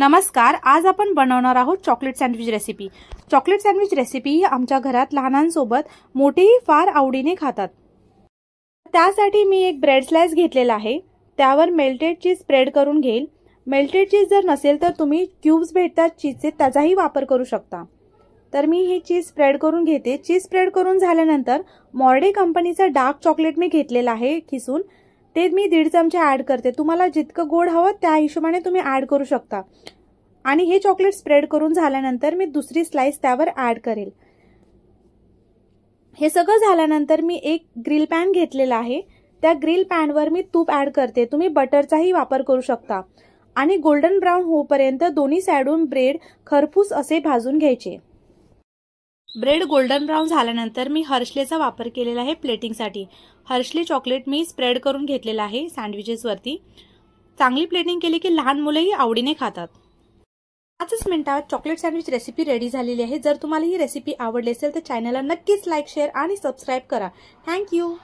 नमस्कार, आज आपण बनवणार आहोत chocolate sandwich recipe. Chocolate sandwich recipe ही आमच्या घरात लहानांसोबत मोठेही फार आवडीने खातात। त्यासाठी मी एक ब्रेड स्लाइस घेतलेला आहे, त्यावर मेल्टेड चीज स्प्रेड करून घेईल। मेल्टेड चीज जर नसेल तर तुम्ही क्यूब्स भेटतात चीजचे, त्याचाही वापर करू शकता। तर मी ही चीज स्प्रेड करून घेते। चीज स्प्रेड करून झाल्यानंतर मॉर्डे कंपनीचा डार्क चॉकलेट मी घेतलेला आहे खिसून, ते मी 1.5 चमचे ऍड करते। तुम्हाला जितकं गोड हवं त्या हिशोबाने तुम्ही ऍड करू शकता। आणि हे चॉकलेट स्प्रेड करून झाल्यानंतर मी दुसरी स्लाइस त्यावर ऍड करेल। हे सगळं झाल्यानंतर मी एक ग्रिल पॅन घेतलेला आहे, त्या ग्रिल पॅनवर मी तूप ऍड करते। तुम्ही बटरचाही वापर करू शकता। आणि गोल्डन ब्राउन होईपर्यंत दोन्ही साइडून ब्रेड खरपूस असे भाजून घ्यायचे। ब्रेड गोल्डन ब्राउन झाल्यानंतर मी हर्शलेचा वापर केलेला आहे प्लेटिंगसाठी। हर्शले चॉकलेट मी स्प्रेड करून घेतलेला आहे सँडविचेस वरती। चांगली प्लेटिंग केली की लहान मुलेही आवडीने खातात। 5 मिनिटात चॉकलेट सँडविच रेसिपी रेडी झालेली आहे। जर तुम्हाला ही रेसिपी आवडली असेल तर चॅनलला नक्कीच लाईक, शेअर आणि सबस्क्राइब करा। Thank you.